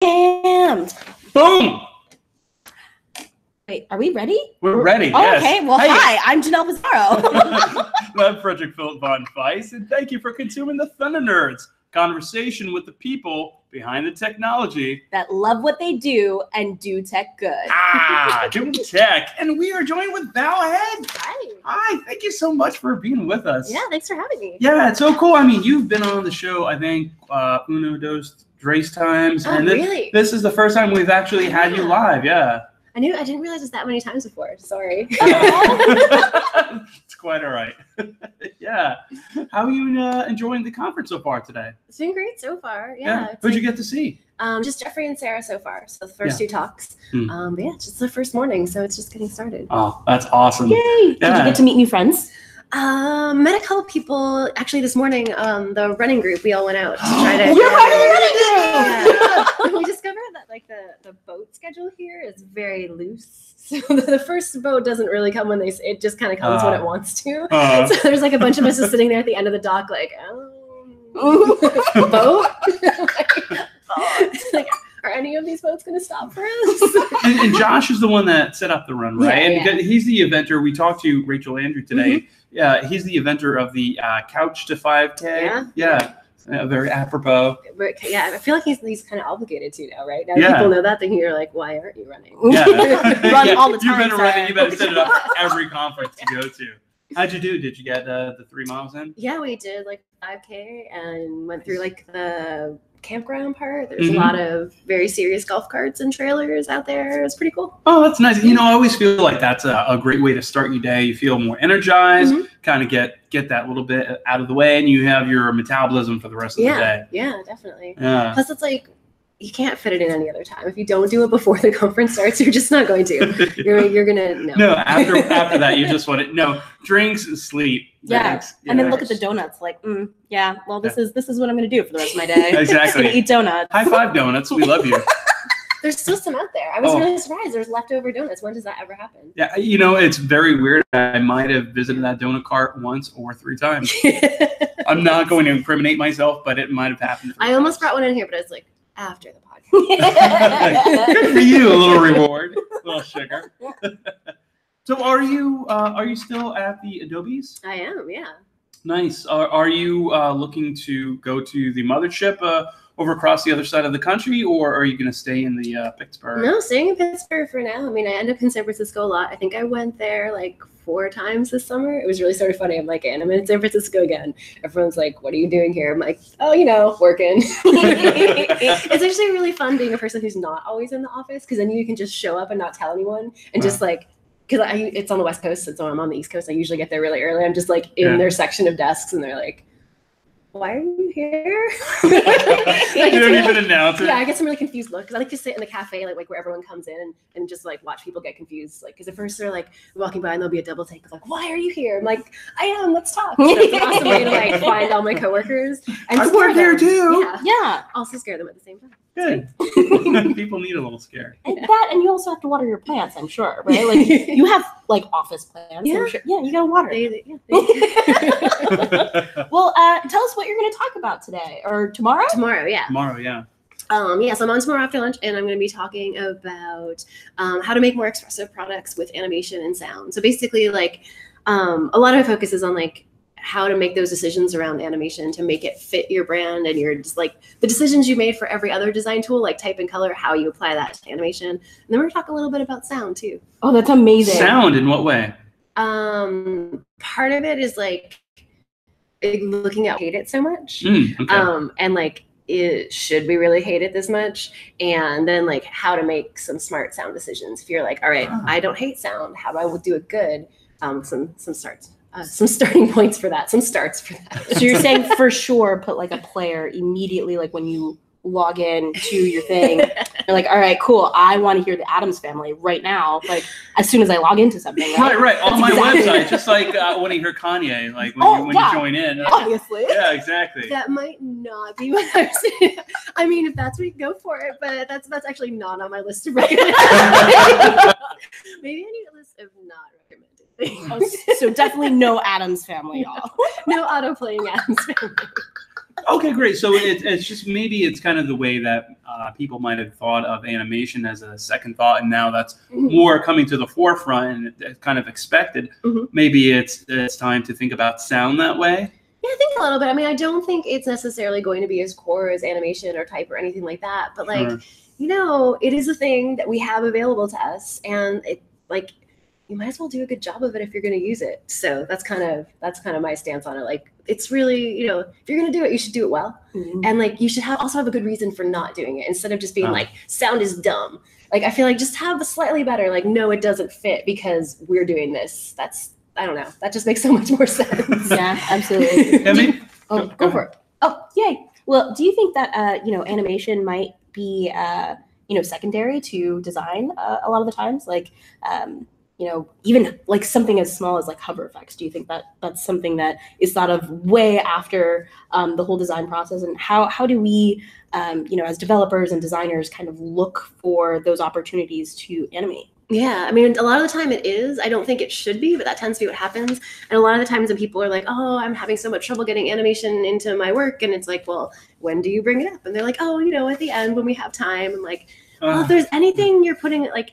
And boom. Wait, are we ready? We're ready. Oh, yes. okay. Well, hey. Hi, I'm Janelle Pizarro. I'm Frederick Philip Von Weiss, and thank you for consuming the Thunder Nerds, conversation with the people behind the technology that love what they do and do tech good. Doing tech. And we are joined with Val Head. Hi. Hi, thank you so much for being with us. Yeah, thanks for having me. Yeah, it's so cool. I mean, you've been on the show, I think, uno, dos, tres times. Oh, and really? This is the first time we've actually had you live, yeah. I didn't realize it was that many times before. Sorry. It's quite all right. Yeah. How are you enjoying the conference so far today? It's been great so far. Yeah. Who'd you get to see? Just Jeffrey and Sarah so far. So the first two talks. Hmm. But yeah, it's just the first morning, so it's just getting started. Oh, that's awesome. Yay! Yeah. Did you get to meet new friends? Met a couple people actually this morning. The running group, we all went out to try to. You're part of the running group. Yeah. We discovered that like the boat schedule here is very loose. So the first boat doesn't really come when it just kind of comes when it wants to. So there's like a bunch of us just sitting there at the end of the dock, like, boat. Like, are any of these boats going to stop for us? And Josh is the one that set up the run, right? Yeah, and he's the eventer. We talked to Rachel Andrew today. Mm-hmm. Yeah, he's the eventer of the Couch to 5K. Yeah. Very apropos. Yeah, I feel like he's kind of obligated to now, right? Now that people know that, then you're like, why aren't you running? Yeah. Run all the time. You've been running. You better set it up for every conference to go to. How'd you do? Did you get the 3 miles in? Yeah, we did like 5K and went through like the campground part. There's a lot of very serious golf carts and trailers out there. It was pretty cool. Oh, that's nice. You know, I always feel like that's a great way to start your day. You feel more energized, kind of get that little bit out of the way, and you have your metabolism for the rest of the day. Yeah, definitely. Yeah. Plus, it's like, you can't fit it in any other time. If you don't do it before the conference starts, you're just not going to. You're gonna no. After that, you just want it. Drinks and sleep. Yeah, drinks, and then look at the donuts. Like, yeah. Well, this is what I'm gonna do for the rest of my day. Exactly. Eat donuts. High five, donuts. We love you. There's still some out there. I was really surprised. There's leftover donuts. When does that ever happen? Yeah, it's very weird. I might have visited that donut cart once or 3 times. I'm not going to incriminate myself, but it might have happened. I almost brought one in here, but I was like, after the podcast. Good for you. A little reward, a little sugar. So are you still at the Adobes? I am, yeah. Nice. Are you looking to go to the mothership over across the other side of the country, or are you going to stay in the Pittsburgh? No, staying in Pittsburgh for now. I mean, I end up in San Francisco a lot. I think I went there like 4 times this summer. It was really sort of funny. I'm like, and I'm in San Francisco again. Everyone's like, what are you doing here? I'm like, oh, working. It's actually really fun being a person who's not always in the office, because then you can just show up and not tell anyone and just like, because it's on the West Coast, so I'm on the East Coast. I usually get there really early. I'm just like in their section of desks, and they're like, why are you here? You don't even announce it. Yeah, I get some really confused look, because I like to sit in the cafe like where everyone comes in and just like watch people get confused. Like, because at first they're like walking by and there'll be a double take of like, why are you here? I'm like, I am. Let's talk. So that's an awesome way to like find all my coworkers. And I work there too. Yeah. Also scare them at the same time. Good. People need a little scare. And you also have to water your plants, I'm sure, right? Like you have like office plants. Yeah. I'm sure. Yeah, you gotta water. Well, tell us what you're going to talk about today or tomorrow. Tomorrow, yeah. Tomorrow, yeah. Yes, I'm on tomorrow after lunch, and I'm going to be talking about how to make more expressive products with animation and sound. So basically, like a lot of my focus is on like how to make those decisions around animation to make it fit your brand and your just like the decisions you made for every other design tool, like type and color, how you apply that to animation. And then we're going to talk a little bit about sound too. Oh, that's amazing. Sound in what way? Part of it is like looking at hate it so much. Okay. And like, should we really hate it this much? And then like how to make some smart sound decisions. If you're like, all right, I don't hate sound, how do I do it good? Some starting points for that, some starts for that. So you're saying for sure put like a player immediately, like when you log in to your thing, you're like, all right, cool, I want to hear the Addams Family right now, like as soon as I log into something. Right. On my website, just like when you hear Kanye, like when you join in. Obviously. Yeah, exactly. That might not be what I'm saying. I mean, if that's what you go for it, but that's actually not on my list of recommended. Maybe I need a list of not recommended things. So definitely no Addams Family, y'all. No auto-playing Addams Family. Okay, great. So it's just maybe it's kind of the way that people might have thought of animation as a second thought, and now that's more coming to the forefront and it's kind of expected. Maybe it's time to think about sound that way. Yeah, I think a little bit. I mean, I don't think it's necessarily going to be as core as animation or type or anything like that. But like, you know, it is a thing that we have available to us, and it like you might as well do a good job of it if you're going to use it. So that's kind of my stance on it. Like, it's really, you know, if you're going to do it, you should do it well, and like you should also have a good reason for not doing it instead of just being like sound is dumb. Like, I feel like just have a slightly better like, no, it doesn't fit because we're doing this. I don't know. That just makes so much more sense. Yeah, absolutely. Go for it. Oh, yay. Well, do you think that, you know, animation might be, you know, secondary to design a lot of the times? Like, you know, even like something as small as like hover effects. Do you think that that's something that is thought of way after the whole design process? And how do we, you know, as developers and designers kind of look for those opportunities to animate? Yeah, I mean, a lot of the time it is. I don't think it should be, but that tends to be what happens. And a lot of the times when people are like, oh, I'm having so much trouble getting animation into my work. And it's like, well, when do you bring it up? And they're like, oh, you know, at the end when we have time. And like, well, if there's anything you're putting, like,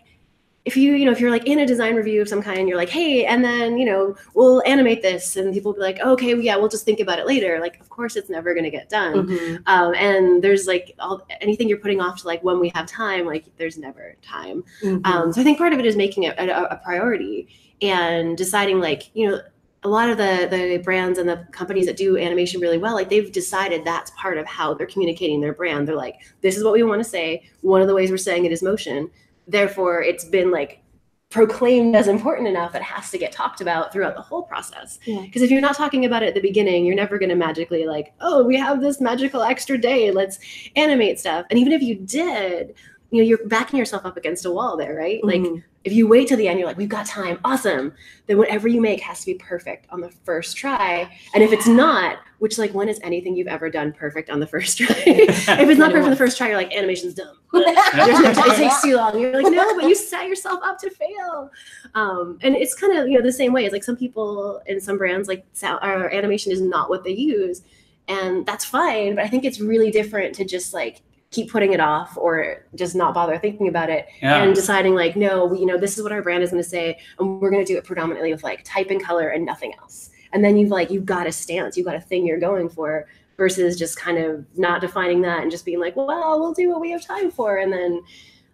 if you're like in a design review of some kind, you're like, hey, and then, you know, we'll animate this. And people will be like, okay, well, yeah, we'll just think about it later. Like, of course, it's never going to get done. And there's like anything you're putting off to like when we have time, like there's never time. So I think part of it is making it a priority and deciding like, you know, a lot of the brands and the companies that do animation really well, like they've decided that's part of how they're communicating their brand. They're like, this is what we want to say. One of the ways we're saying it is motion. Therefore, it's been like proclaimed as important enough it has to get talked about throughout the whole process. Because if you're not talking about it at the beginning, you're never going to magically like, oh, we have this magical extra day, let's animate stuff. And even if you did, you know, you're backing yourself up against a wall there, right? Like if you wait till the end, you're like, we've got time, awesome. Then whatever you make has to be perfect on the first try. And if it's not, which like when is anything you've ever done perfect on the first try? If it's not perfect on the first try, you're like, animation's dumb. It takes too long. You're like, no, but you set yourself up to fail. And it's kind of, you know, the same way. It's like some people in some brands, like animation is not what they use. And that's fine. But I think it's really different to just like keep putting it off or just not bother thinking about it and deciding like, no, you know, this is what our brand is going to say. And we're going to do it predominantly with like type and color and nothing else. And then you've got a stance, you've got a thing you're going for versus just kind of not defining that and just being like, well, we'll do what we have time for. And then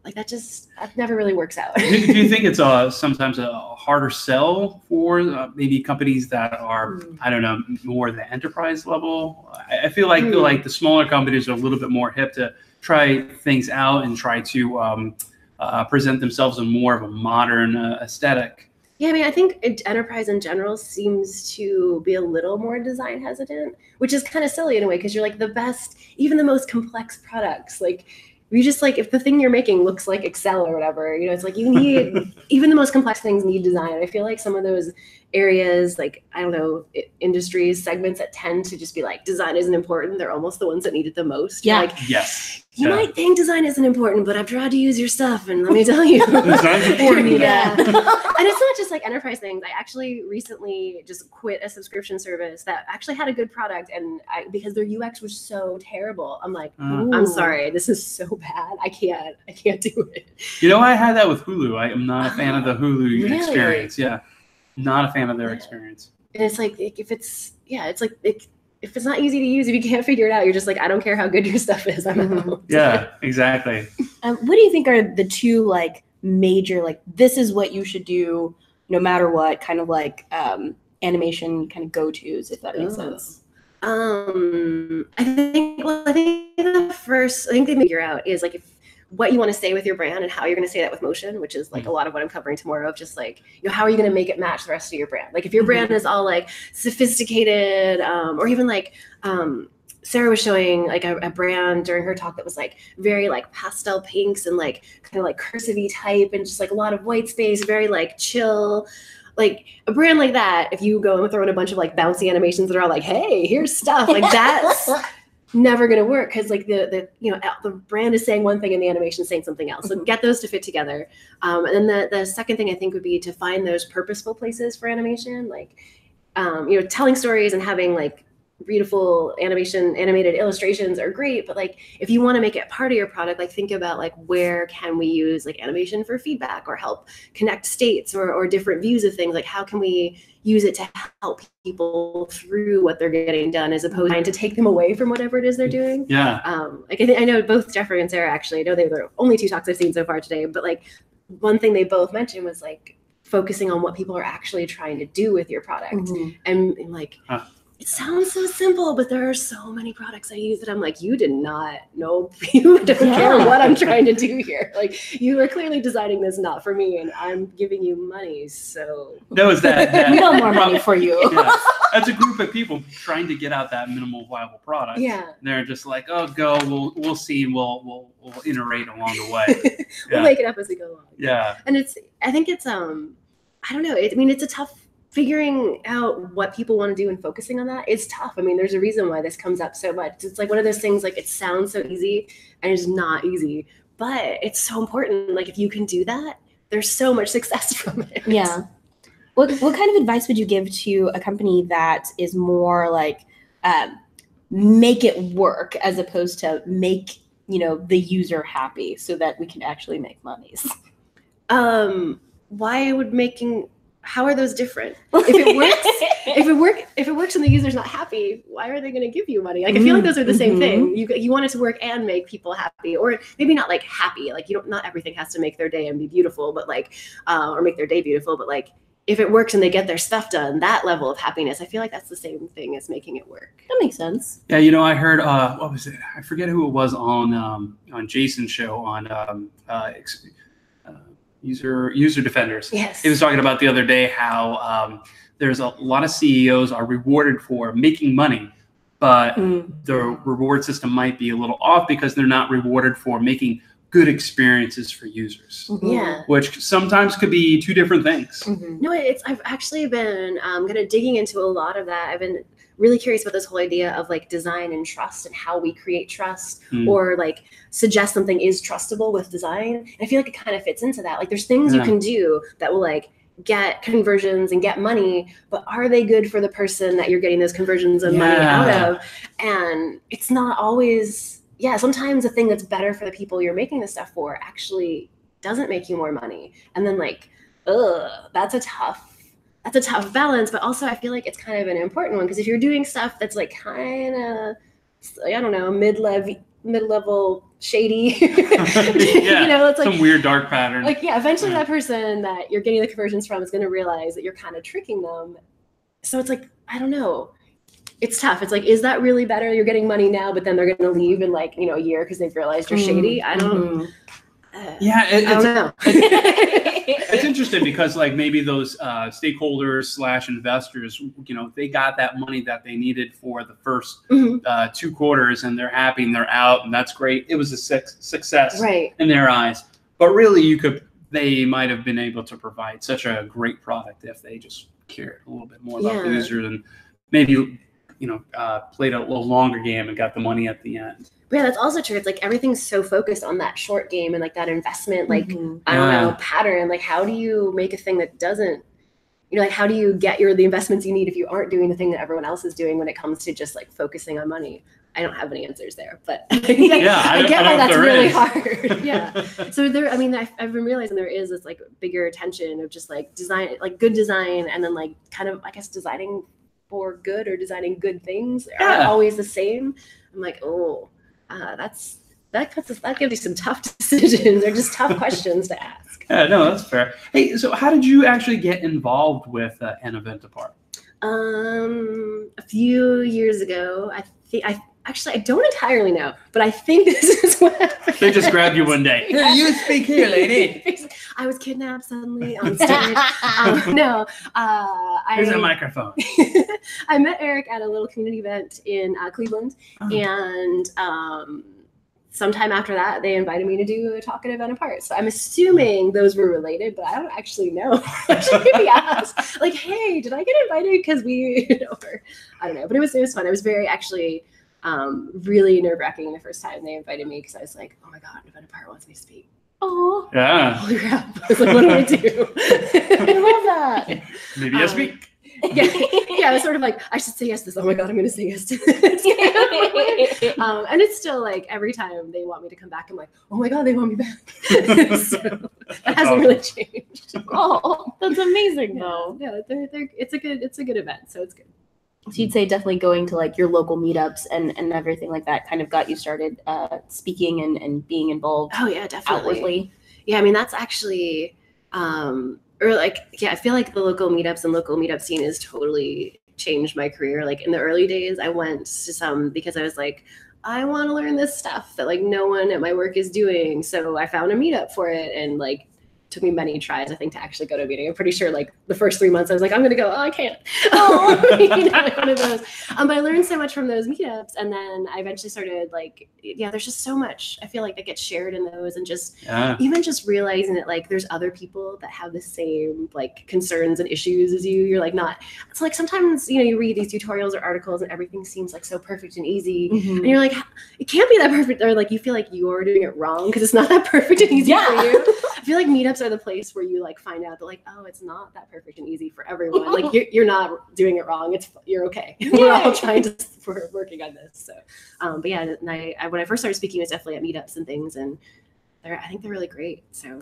like that never really works out. Do you think it's sometimes a harder sell for maybe companies that are, I don't know, more the enterprise level? I feel like like the smaller companies are a little bit more hip to try things out and try to present themselves in more of a modern aesthetic. Yeah, I mean, I think enterprise in general seems to be a little more design hesitant, which is kind of silly in a way because you're like the best, even the most complex products, like you just like if the thing you're making looks like Excel or whatever, you know, it's like you need even the most complex things need design. I feel like some of those areas, like I don't know, industries, segments that tend to just be like design isn't important. They're almost the ones that need it the most. Yeah. Like, yes. You might think design isn't important, but I've tried to use your stuff, and let me tell you, design's important. Yeah. And it's not just like enterprise things. I actually recently just quit a subscription service that actually had a good product, and because their UX was so terrible, I'm like, I'm sorry, this is so bad. I can't do it. You know, I had that with Hulu. I am not a fan of the Hulu experience. Yeah, not a fan of their experience. And it's like if it's if it's not easy to use, if you can't figure it out, you're just like, I don't care how good your stuff is. I'm out. Yeah, exactly. What do you think are the two like major, like this is what you should do no matter what, kind of like animation kind of go-tos, if that makes sense? I think the first thing to figure out is like if what you want to say with your brand and how you're going to say that with motion, which is like a lot of what I'm covering tomorrow of just like, you know, how are you going to make it match the rest of your brand? Like if your brand is all like sophisticated or even like Sarah was showing like a brand during her talk that was like very like pastel pinks and like kind of like cursive-y type and just like a lot of white space, very like chill. Like a brand like that, if you go and throw in a bunch of like bouncy animations that are all like, hey, here's stuff, like that's never going to work because like the you know the brand is saying one thing and the animation is saying something else. So get those to fit together. And then the second thing I think would be to find those purposeful places for animation, like you know, telling stories and having like beautiful animated illustrations are great, but like if you want to make it part of your product, like think about like where can we use like animation for feedback or help connect states or different views of things. Like how can we use it to help people through what they're getting done as opposed to trying to take them away from whatever it is they're doing. Yeah. Like I know both Jeffrey and Sarah, actually, I know they were the only two talks I've seen so far today, but like one thing they both mentioned was like focusing on what people are actually trying to do with your product. And like it sounds so simple, but there are so many products I use that I'm like, you did not know, you don't care what I'm trying to do here. Like you are clearly designing this not for me, and I'm giving you money. So that was that we want more money for you. Yeah. That's a group of people trying to get out that minimal viable product. Yeah, they're just like, oh, go, we'll see, we'll iterate along the way. We'll make it up as we go along. Yeah, and I think it's I don't know. I mean, it's a tough. Figuring out what people want to do and focusing on that is tough. I mean, there's a reason why this comes up so much. It's like one of those things, like it sounds so easy and it's not easy, but it's so important. Like if you can do that, there's so much success from it. Yeah. What kind of advice would you give to a company that is more like make it work as opposed to make, the user happy so that we can actually make monies? How are those different? If it works and the user's not happy, why are they going to give you money? Like I feel like those are the same thing. You want it to work and make people happy, or maybe not like happy. Like not everything has to make their day and be beautiful, but like or make their day beautiful. But like if it works and they get their stuff done, that level of happiness, I feel like that's the same thing as making it work. That makes sense. Yeah, I heard what was it? I forget who it was on Jason's show on user defenders. Yes. He was talking about the other day how there's a lot of CEOs are rewarded for making money, but the reward system might be a little off because they're not rewarded for making good experiences for users. Yeah. Which sometimes could be two different things. No, I've actually been kind of digging into a lot of that. I've been really curious about this whole idea of like design and trust and how we create trust or like suggest something is trustable with design. And I feel like it kind of fits into that. Like there's things you can do that will like get conversions and get money, but are they good for the person that you're getting those conversions and money out of? And it's not always, sometimes the thing that's better for the people you're making this stuff for actually doesn't make you more money. And then like, that's a tough balance, but also I feel like it's kind of an important one because if you're doing stuff that's like kind of, I don't know, mid-level shady, it's like some weird dark pattern. Like, eventually that person that you're getting the conversions from is going to realize that you're kind of tricking them. So it's like, I don't know. It's tough. It's like, is that really better? You're getting money now, but then they're going to leave in like, a year because they've realized you're shady. I don't I don't know. It's interesting because like maybe those stakeholders / investors, they got that money that they needed for the first 2 quarters and they're happy and they're out and that's great. It was a success in their eyes. But really they might have been able to provide such a great product if they just cared a little bit more about the user and maybe, played a little longer game and got the money at the end. But that's also true. It's like everything's so focused on that short game and like that investment, like, I don't know, pattern. Like, how do you make a thing that doesn't, like, how do you get the investments you need if you aren't doing the thing that everyone else is doing when it comes to just like focusing on money? I don't have any answers there, but I get why that's really hard. So I've been realizing there is this like bigger tension of just like design, like good design, and then like kind of, I guess, designing for good or designing good things aren't always the same. I'm like, that gives you some tough decisions or just tough questions to ask. Yeah, no, that's fair. Hey, so how did you actually get involved with An Event Apart? A few years ago, I don't entirely know, but I think this is what happened. They just grabbed you one day. Here, you speak here, lady. I was kidnapped suddenly on stage. Here's a microphone. I met Eric at a little community event in Cleveland, and sometime after that, they invited me to do a talk at Event Apart. So I'm assuming those were related, but I don't actually know. I should maybe ask, like, hey, did I get invited? Because or I don't know. But it was fun. It was very actually really nerve-wracking the first time they invited me because I was like, oh my God, Event Apart wants me to speak. Oh, yeah. Holy crap. I was like, what do I do? I love that. Maybe I speak. Yeah, it was sort of like, I should say yes to this. Oh my God, I'm going to say yes to this. And it's still like every time they want me to come back, I'm like, oh my God, they want me back. So it hasn't really changed. Oh, that's amazing though. Yeah, it's a good event, so it's good. So you'd say definitely going to like your local meetups and everything like that kind of got you started speaking and being involved. Oh yeah, definitely. Outwardly. Yeah, I mean that's actually or like, yeah, I feel like the local meetups and local meetup scene has totally changed my career. Like in the early days, I went to some because I was like, I want to learn this stuff that like no one at my work is doing. So I found a meetup for it, and like took me many tries, I think, to actually go to a meeting. I'm pretty sure like the first 3 months I was like, I'm going to go. Oh, I can't. One of those. But I learned so much from those meetups. And then I eventually started like, yeah, there's just so much I feel like that gets shared in those, and just even just realizing that like there's other people that have the same like concerns and issues as you. You're like not, it's like sometimes, you know, you read these tutorials or articles and everything seems like so perfect and easy. And you're like, it can't be that perfect. Or like you feel like you're doing it wrong because it's not that perfect and easy for you. I feel like meetups are the place where you like find out that like, oh, it's not that perfect and easy for everyone. Like you're not doing it wrong. You're okay. We're all we're working on this. So, but yeah, and I when I first started speaking, it was definitely at meetups and things, and I think they're really great. So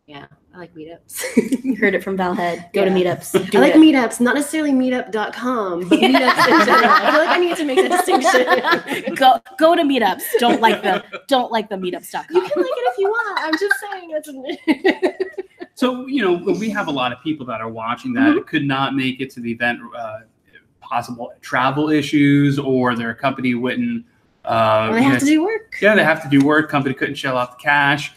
yeah, I like meetups. You heard it from Val Head. Go to meetups. I like meetups, not necessarily meetup.com, but meetups in general. I feel like I need to make that distinction. Go to meetups. Don't like the meetups.com. You can like it if you want. I'm just saying So, you know, we have a lot of people that are watching that could not make it to the event, possible travel issues, or their company wouldn't. They have to do work. Yeah, they have to do work. Company couldn't shell out the cash.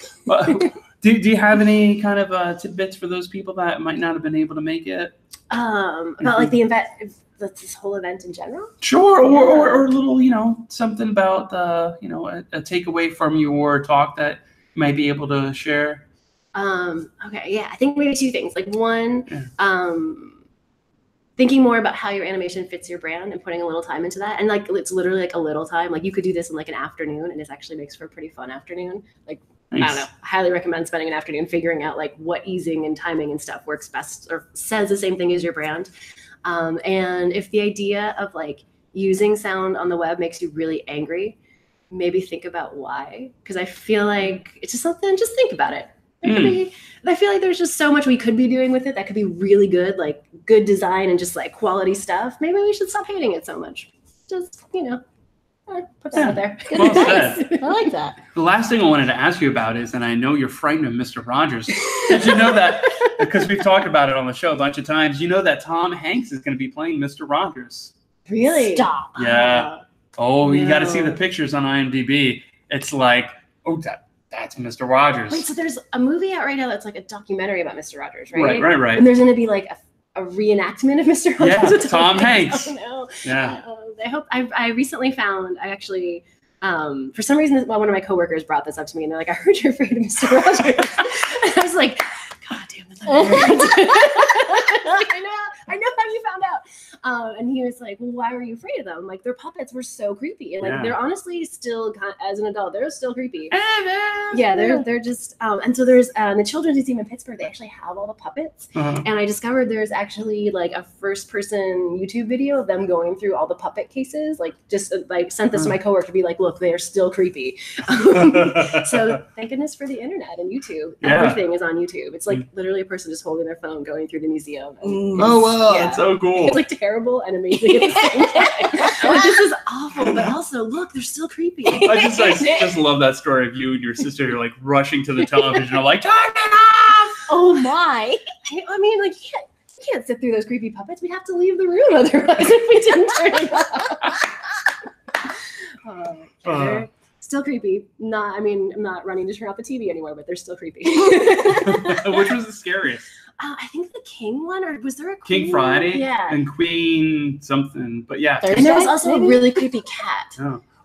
Do you have any kind of tidbits for those people that might not have been able to make it? About like the event, this whole event in general? Sure, or a little, you know, something about, you know, a takeaway from your talk that you might be able to share. Okay, yeah, I think maybe two things. Like one, thinking more about how your animation fits your brand and putting a little time into that. And like, it's literally like a little time. Like you could do this in like an afternoon, and it actually makes for a pretty fun afternoon. Like, nice. I don't know, I highly recommend spending an afternoon figuring out like what easing and timing and stuff works best or says the same thing as your brand. And if the idea of like using sound on the web makes you really angry, maybe think about why. Because I feel like it's just something, just think about it. I feel like there's just so much we could be doing with it that could be really good, like good design and just like quality stuff. Maybe we should stop hating it so much. Just, you know, put that out there. Well said. I like that. The last thing I wanted to ask you about is, and I know you're frightened of Mr. Rogers. Did you know that, because we've talked about it on the show a bunch of times, you know that Tom Hanks is going to be playing Mr. Rogers? Really? Stop. Yeah. Oh, you got to see the pictures on IMDb. It's like, oh, that's Mr. Rogers. Wait, so there's a movie out right now that's like a documentary about Mr. Rogers, right? Right. And there's going to be like a reenactment of Mr. Rogers. Yeah, Tom Hanks. Oh, no. Yeah. I hope. I recently found, I actually, for some reason, one of my coworkers brought this up to me, and they're like, I heard you're afraid of Mr. Rogers. And I was like, God damn it. I know how you found out. And he was like, well, why were you afraid of them? Like, their puppets were so creepy. And like, they're honestly still, as an adult, they're still creepy. Yeah, they're just, and so there's, the Children's Museum in Pittsburgh, they actually have all the puppets. And I discovered there's actually like a first person YouTube video of them going through all the puppet cases. Like, just like sent this to my coworker to be like, look, they are still creepy. So thank goodness for the internet and YouTube. Everything is on YouTube. It's like literally a person just holding their phone going through the museum. Oh, wow. That's so cool. It's like terrible and amazing at the same time. Like, this is awful, but also, look, they're still creepy. I just love that story of you and your sister. You're like rushing to the television. You're like, turn it off! Oh, my. I mean, like, you can't sit through those creepy puppets. We'd have to leave the room otherwise if we didn't turn it off. Still creepy. I'm not running to turn off the TV anymore, but they're still creepy. Which was the scariest? I think the King one, or was there a Queen King Friday? One? Yeah. And Queen something, but yeah. And there was also a really creepy cat.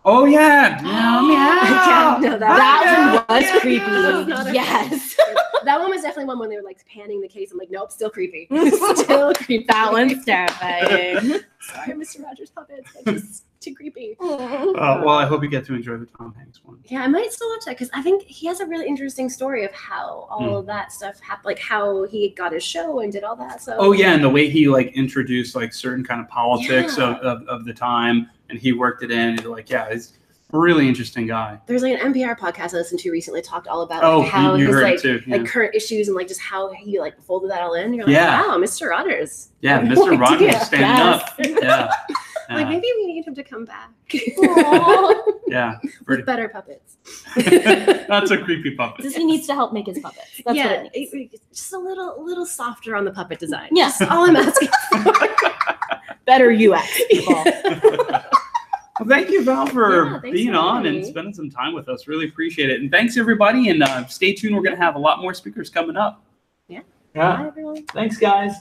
Oh yeah. Yeah. No, that one was creepy. Yes. That one was definitely one when they were like panning the case. I'm like, nope, still creepy. Still creepy. That one's terrifying. Sorry, Mr. Rogers puppets. too creepy. Well, I hope you get to enjoy the Tom Hanks one. Yeah, I might still watch that because I think he has a really interesting story of how all of that stuff happened, like how he got his show and did all that. So. Oh yeah, and the way he like introduced like certain kind of politics of the time, and he worked it in. And, like, yeah, he's a really interesting guy. There's like an NPR podcast I listened to recently talked all about like, how you his heard like, it too, like current issues and like just how he like folded that all in. You're like, Yeah. wow, Mr. Rogers. Yeah, Mr. Rogers standing up. Yeah. Like maybe we need him to come back. Yeah. With better puppets. That's a creepy puppet. He needs to help make his puppets. That's what it needs. Just a little softer on the puppet design. Yeah. That's all I'm asking for. Better UX, people. Well, thank you, Val, for being for on having and me. spending some time with us. Really appreciate it. And thanks, everybody. And stay tuned. We're going to have a lot more speakers coming up. Yeah. Yeah. Bye, everyone. Thanks, guys.